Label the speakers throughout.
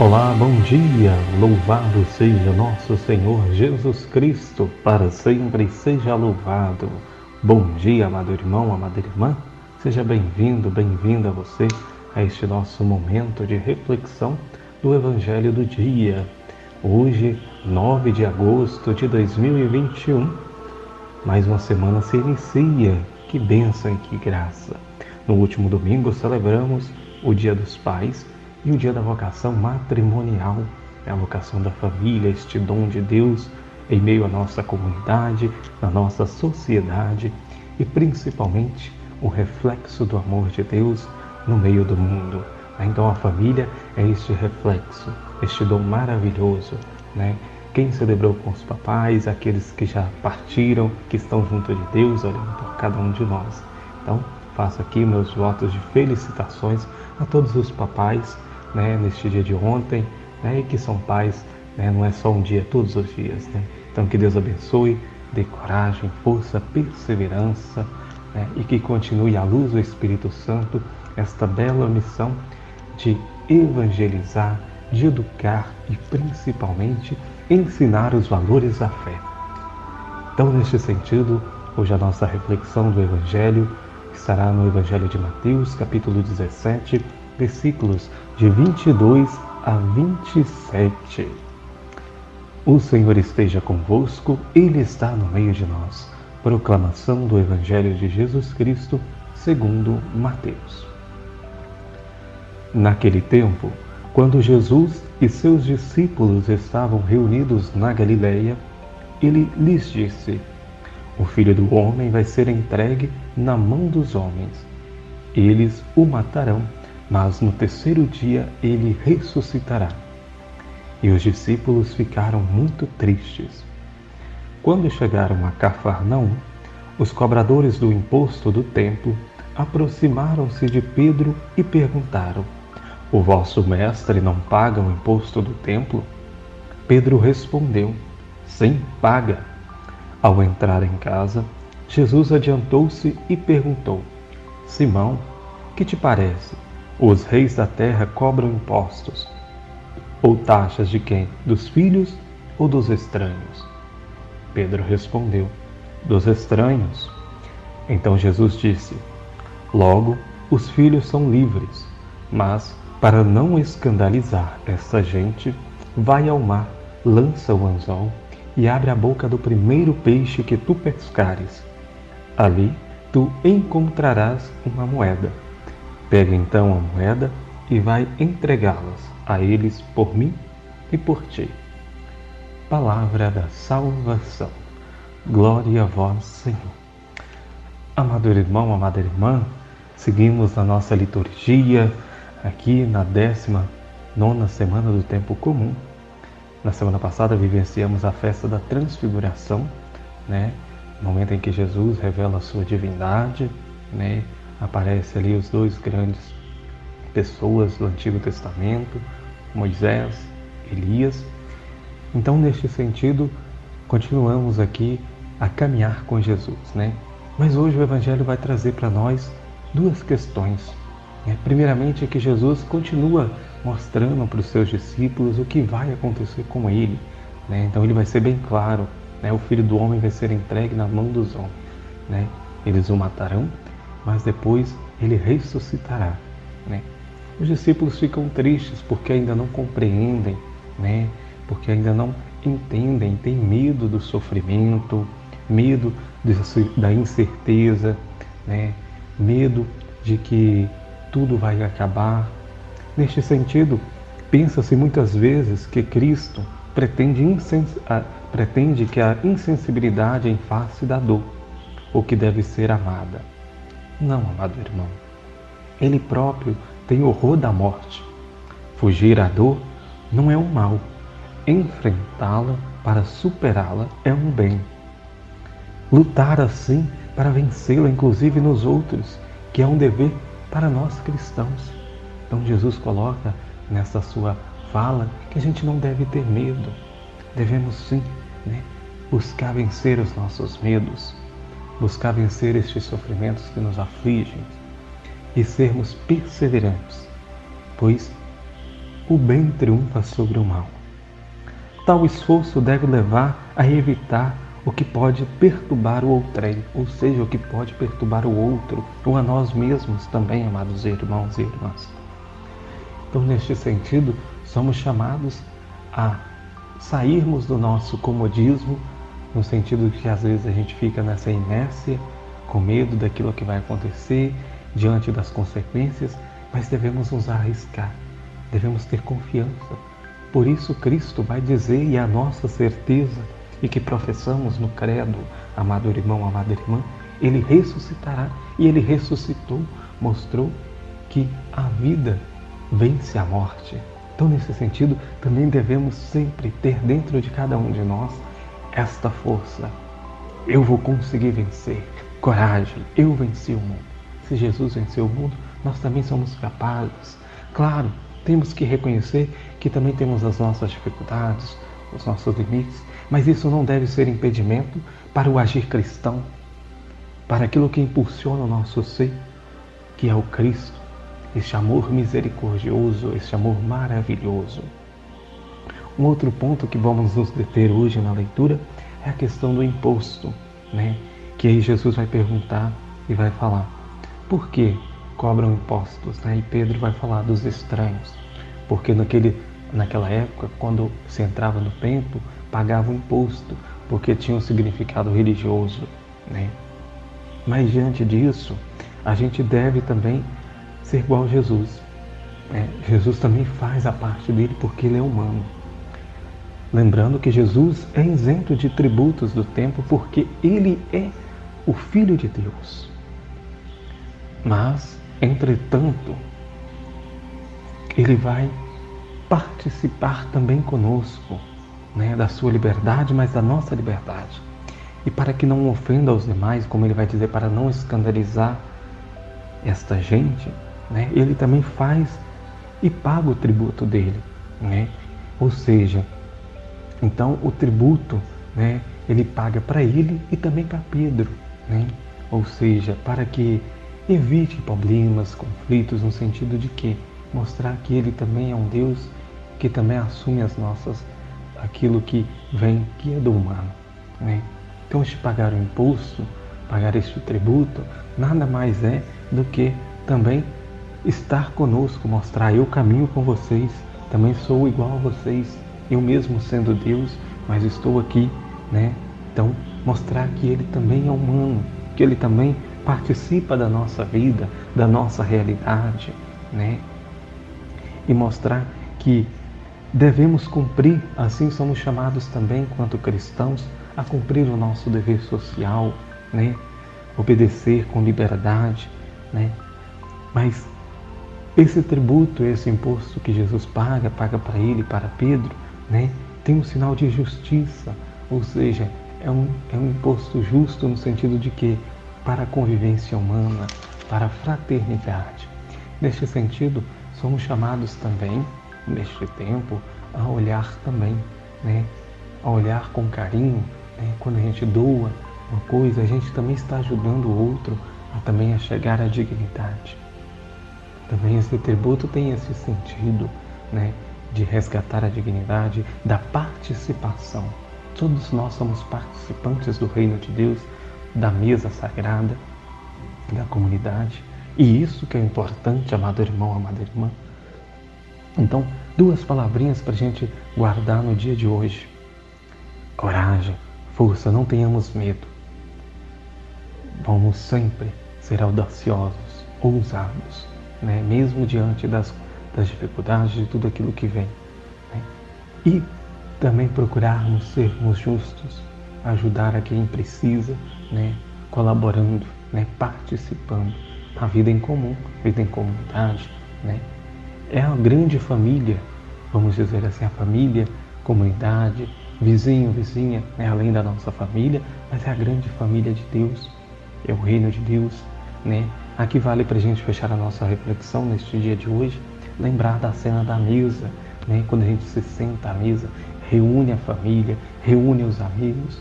Speaker 1: Olá, bom dia! Louvado seja nosso Senhor Jesus Cristo, para sempre seja louvado. Bom dia, amado irmão, amada irmã. Seja bem-vindo, bem-vinda você a este nosso momento de reflexão do Evangelho do dia. Hoje, 9 de agosto de 2021, mais uma semana se inicia. Que bênção e que graça! No último domingo celebramos o Dia dos Pais e o dia da vocação matrimonial, a vocação da família, este dom de Deus em meio à nossa comunidade, na nossa sociedade e principalmente o reflexo do amor de Deus no meio do mundo. Então a família é este reflexo, este dom maravilhoso, né? Quem celebrou com os papais, aqueles que já partiram, que estão junto de Deus, olhando por cada um de nós. Então, faço aqui meus votos de felicitações a todos os papais, neste dia de ontem, e que são pais, não é só um dia, todos os dias. Então, que Deus abençoe, dê coragem, força, perseverança, e que continue à luz do Espírito Santo esta bela missão de evangelizar, de educar e principalmente ensinar os valores da fé. Então, neste sentido, hoje a nossa reflexão do Evangelho estará no Evangelho de Mateus, capítulo 17, versículos de 22 a 27. O Senhor esteja convosco, Ele está no meio de nós. Proclamação do Evangelho de Jesus Cristo, segundo Mateus. Naquele tempo, quando Jesus e seus discípulos estavam reunidos na Galileia, ele lhes disse: O Filho do Homem vai ser entregue na mão dos homens. Eles o matarão, mas no terceiro dia ele ressuscitará. E os discípulos ficaram muito tristes. Quando chegaram a Cafarnaum, os cobradores do imposto do templo aproximaram-se de Pedro e perguntaram: O vosso mestre não paga o imposto do templo? Pedro respondeu: Sim, paga. Ao entrar em casa, Jesus adiantou-se e perguntou: Simão, que te parece? Os reis da terra cobram impostos. Ou taxas de quem? Dos filhos ou dos estranhos? Pedro respondeu: Dos estranhos. Então Jesus disse: Logo, os filhos são livres, mas, para não escandalizar essa gente, vai ao mar, lança o anzol e abre a boca do primeiro peixe que tu pescares. Ali tu encontrarás uma moeda. Pega então a moeda e vai entregá-las a eles por mim e por ti. Palavra da salvação. Glória a vós, Senhor. Amado irmão, amada irmã, seguimos na nossa liturgia, aqui na 19ª semana do tempo comum. Na semana passada vivenciamos a festa da transfiguração, momento em que Jesus revela a sua divindade, aparece ali os dois grandes pessoas do Antigo Testamento, Moisés, Elias. Então, neste sentido, continuamos aqui a caminhar com Jesus, Mas hoje o Evangelho vai trazer para nós duas questões. Primeiramente, é que Jesus continua mostrando para os seus discípulos o que vai acontecer com ele. Então ele vai ser bem claro, o Filho do Homem vai ser entregue na mão dos homens. Eles o matarão, mas depois ele ressuscitará. Os discípulos ficam tristes porque ainda não compreendem, porque ainda não entendem, têm medo do sofrimento, medo da incerteza, medo de que tudo vai acabar. Neste sentido, pensa-se muitas vezes que Cristo pretende que a insensibilidade em face da dor, ou que deve ser amada. Não, amado irmão. Ele próprio tem horror da morte. Fugir à dor não é um mal. Enfrentá-la para superá-la é um bem. Lutar assim para vencê-la, inclusive nos outros, que é um dever para nós cristãos. Então Jesus coloca nessa sua fala que a gente não deve ter medo. Devemos sim, buscar vencer os nossos medos, buscar vencer estes sofrimentos que nos afligem e sermos perseverantes, pois o bem triunfa sobre o mal. Tal esforço deve levar a evitar o que pode perturbar o outrem, ou seja, o que pode perturbar o outro, ou a nós mesmos também, amados irmãos e irmãs. Então, neste sentido, somos chamados a sairmos do nosso comodismo, no sentido de que às vezes a gente fica nessa inércia, com medo daquilo que vai acontecer, diante das consequências, mas devemos nos arriscar, devemos ter confiança. Por isso Cristo vai dizer, e a nossa certeza, e que professamos no credo, amado irmão, amada irmã, Ele ressuscitará, e Ele ressuscitou, mostrou que a vida vence a morte. Então, nesse sentido, também devemos sempre ter dentro de cada um de nós esta força. Eu vou conseguir vencer. Coragem, eu venci o mundo. Se Jesus venceu o mundo, nós também somos capazes. Claro, temos que reconhecer que também temos as nossas dificuldades, os nossos limites, mas isso não deve ser impedimento para o agir cristão, para aquilo que impulsiona o nosso ser, que é o Cristo, este amor misericordioso, este amor maravilhoso. Um outro ponto que vamos nos deter hoje na leitura é a questão do imposto, que aí Jesus vai perguntar e vai falar, por que cobram impostos? E Pedro vai falar dos estranhos, porque naquela época, quando se entrava no templo, pagava o imposto, porque tinha um significado religioso. Mas diante disso, a gente deve também ser igual a Jesus. Jesus também faz a parte dele porque ele é humano. Lembrando que Jesus é isento de tributos do templo porque ele é o Filho de Deus. Mas, entretanto, ele vai participar também conosco, da sua liberdade, mas da nossa liberdade. E para que não ofenda aos demais, como ele vai dizer, para não escandalizar esta gente, ele também faz e paga o tributo dele. Ou seja, então o tributo, ele paga para ele e também para Pedro. Ou seja, para que evite problemas, conflitos, no sentido de que mostrar que ele também é um Deus que também assume aquilo que vem, que é do humano. Então, este pagar o imposto, pagar este tributo, nada mais é do que também estar conosco, mostrar eu caminho com vocês, também sou igual a vocês, eu mesmo sendo Deus, mas estou aqui, Então, mostrar que ele também é humano, que ele também participa da nossa vida, da nossa realidade, E mostrar que devemos cumprir, assim somos chamados também, enquanto cristãos, a cumprir o nosso dever social, Obedecer com liberdade, Mas esse tributo, esse imposto que Jesus paga para ele e para Pedro, tem um sinal de justiça, ou seja, é um imposto justo no sentido de que para a convivência humana, para a fraternidade. Neste sentido, somos chamados também, neste tempo, a olhar também, a olhar com carinho, quando a gente doa uma coisa, a gente também está ajudando o outro também a chegar à dignidade. Também esse tributo tem esse sentido, de resgatar a dignidade da participação. Todos nós somos participantes do reino de Deus, da mesa sagrada, da comunidade. E isso que é importante, amado irmão, amada irmã. Então, 2 palavrinhas para a gente guardar no dia de hoje. Coragem, força, não tenhamos medo. Vamos sempre ser audaciosos, ousados, mesmo diante das dificuldades, de tudo aquilo que vem. E também procurarmos sermos justos, ajudar a quem precisa, colaborando, participando. A vida em comum, vida em comunidade, É a grande família, vamos dizer assim, a família, comunidade, vizinho, vizinha, além da nossa família, mas é a grande família de Deus, é o reino de Deus, Aqui vale para a gente fechar a nossa reflexão neste dia de hoje, lembrar da cena da mesa, quando a gente se senta à mesa, reúne a família, reúne os amigos,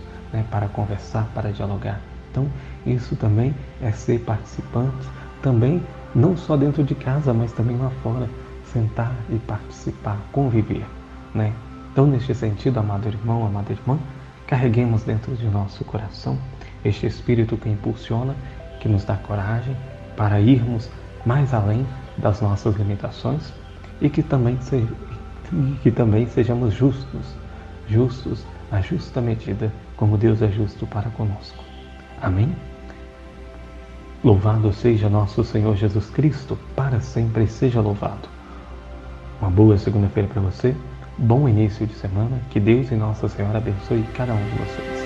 Speaker 1: para conversar, para dialogar. Então, isso também é ser participante, também não só dentro de casa, mas também lá fora, sentar e participar, conviver, né? Então, neste sentido, amado irmão, amada irmã, carreguemos dentro de nosso coração este Espírito que impulsiona, que nos dá coragem para irmos mais além das nossas limitações e que também sejamos justos à justa medida, como Deus é justo para conosco. Amém? Louvado seja nosso Senhor Jesus Cristo, para sempre seja louvado. Uma boa segunda-feira para você, bom início de semana, que Deus e Nossa Senhora abençoe cada um de vocês.